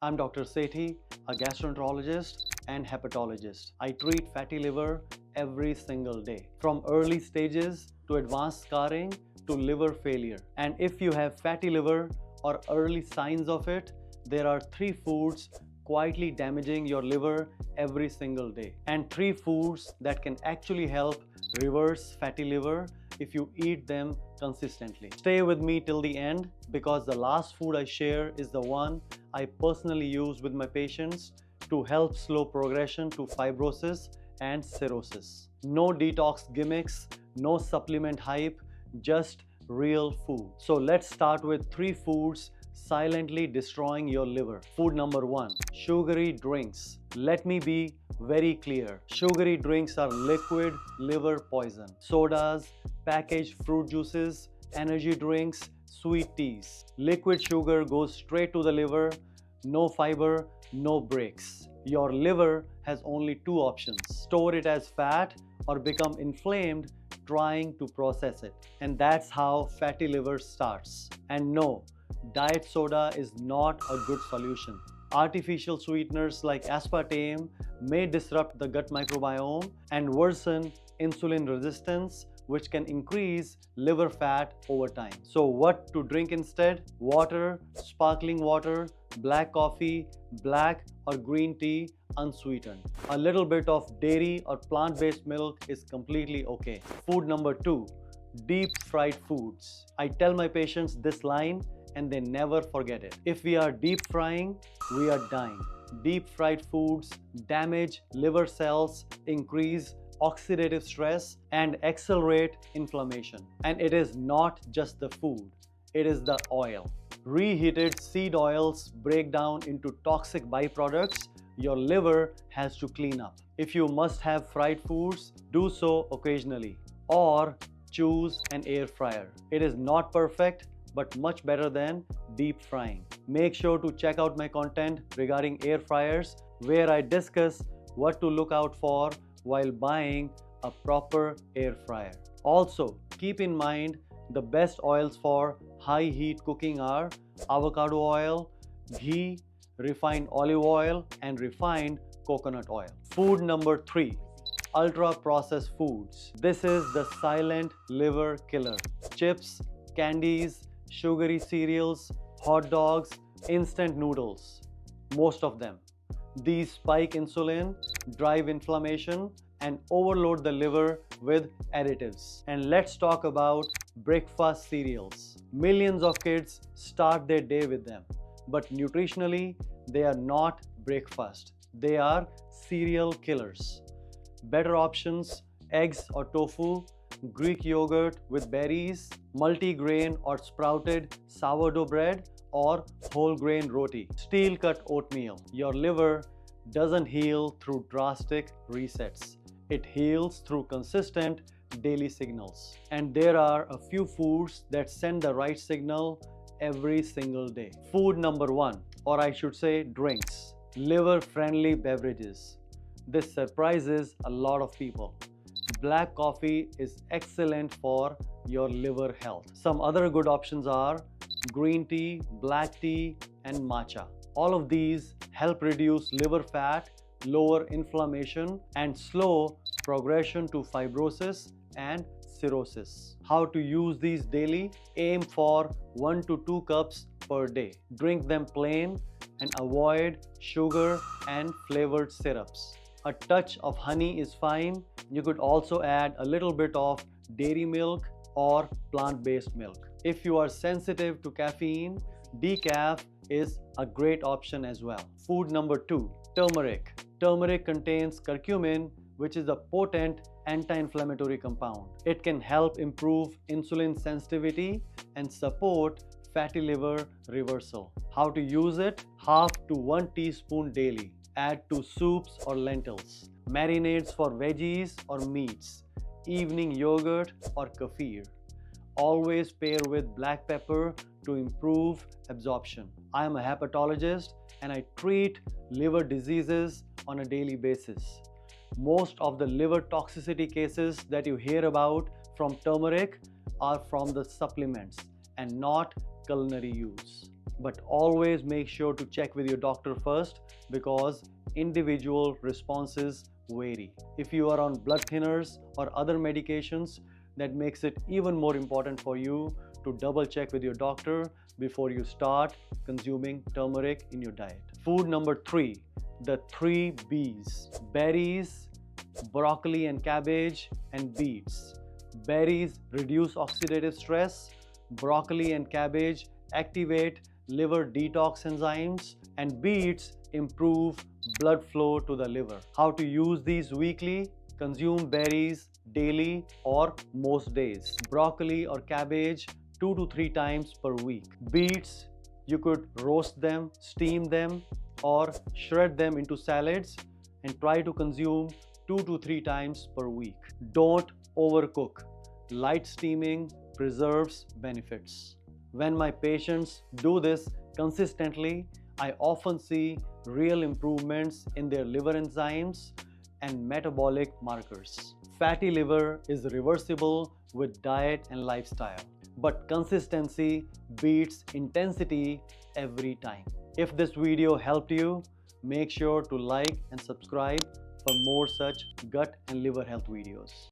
I'm Dr. Sethi, a gastroenterologist and hepatologist. I treat fatty liver every single day, from early stages to advanced scarring to liver failure. And if you have fatty liver or early signs of it, there are 3 foods quietly damaging your liver every single day, and 3 foods that can actually help reverse fatty liver if you eat them consistently. Stay with me till the end, because the last food I share is the one I personally use with my patients to help slow progression to fibrosis and cirrhosis. No detox gimmicks, no supplement hype, just real food. So let's start with 3 foods silently destroying your liver. Food number 1, sugary drinks. Let me be very clear. Sugary drinks are liquid liver poison. Sodas, packaged fruit juices, energy drinks, sweet teas. Liquid sugar goes straight to the liver, no fiber, no breaks. Your liver has only 2 options: store it as fat or become inflamed trying to process it. And that's how fatty liver starts. And no, diet soda is not a good solution. Artificial sweeteners like aspartame may disrupt the gut microbiome and worsen insulin resistance, which can increase liver fat over time. So what to drink instead? Water, sparkling water, black coffee, black or green tea, unsweetened. A little bit of dairy or plant-based milk is completely okay. Food number 2, deep fried foods. I tell my patients this line and they never forget it. If we are deep frying, we are dying. Deep fried foods damage liver cells, increase oxidative stress, and accelerate inflammation. And it is not just the food, it is the oil. Reheated seed oils break down into toxic byproducts your liver has to clean up. If you must have fried foods, do so occasionally, or choose an air fryer. It is not perfect, but much better than deep frying. Make sure to check out my content regarding air fryers, where I discuss what to look out for while buying a proper air fryer. Also, keep in mind the best oils for high heat cooking are avocado oil, ghee, refined olive oil, and refined coconut oil. Food number 3, ultra processed foods. This is the silent liver killer. Chips, candies, sugary cereals, hot dogs, instant noodles, most of them. These spike insulin, drive inflammation, and overload the liver with additives. And let's talk about breakfast cereals. Millions of kids start their day with them, but nutritionally, they are not breakfast. They are cereal killers. Better options: eggs or tofu, Greek yogurt with berries, multigrain or sprouted sourdough bread, or whole grain roti. Steel cut oatmeal. Your liver doesn't heal through drastic resets. It heals through consistent daily signals. And there are a few foods that send the right signal every single day. Food number 1, or I should say drinks. Liver-friendly beverages. This surprises a lot of people. Black coffee is excellent for your liver health. Some other good options are green tea, black tea, and matcha. All of these help reduce liver fat, lower inflammation, and slow progression to fibrosis and cirrhosis. How to use these daily? Aim for 1 to 2 cups per day. Drink them plain and avoid sugar and flavored syrups. A touch of honey is fine. You could also add a little bit of dairy milk or plant-based milk. If you are sensitive to caffeine, decaf is a great option as well. Food number 2, turmeric. Turmeric contains curcumin, which is a potent anti-inflammatory compound. It can help improve insulin sensitivity and support fatty liver reversal. How to use it? Half to 1 teaspoon daily. Add to soups or lentils, marinades for veggies or meats, evening yogurt or kefir. Always pair with black pepper to improve absorption. I am a hepatologist and I treat liver diseases on a daily basis. Most of the liver toxicity cases that you hear about from turmeric are from the supplements and not culinary use. But always make sure to check with your doctor first because individual responses vary. If you are on blood thinners or other medications, that makes it even more important for you to double check with your doctor before you start consuming turmeric in your diet. Food number 3, the 3 B's: berries, broccoli and cabbage, and beets. Berries reduce oxidative stress, broccoli and cabbage activate liver detox enzymes, and beets improve blood flow to the liver. How to use these weekly? Consume berries daily or most days. Broccoli or cabbage 2 to 3 times per week. Beets, you could roast them, steam them, or shred them into salads and try to consume 2 to 3 times per week. Don't overcook. Light steaming preserves benefits. When my patients do this consistently, I often see real improvements in their liver enzymes and metabolic markers. Fatty liver is reversible with diet and lifestyle, but consistency beats intensity every time. If this video helped you, make sure to like and subscribe for more such gut and liver health videos.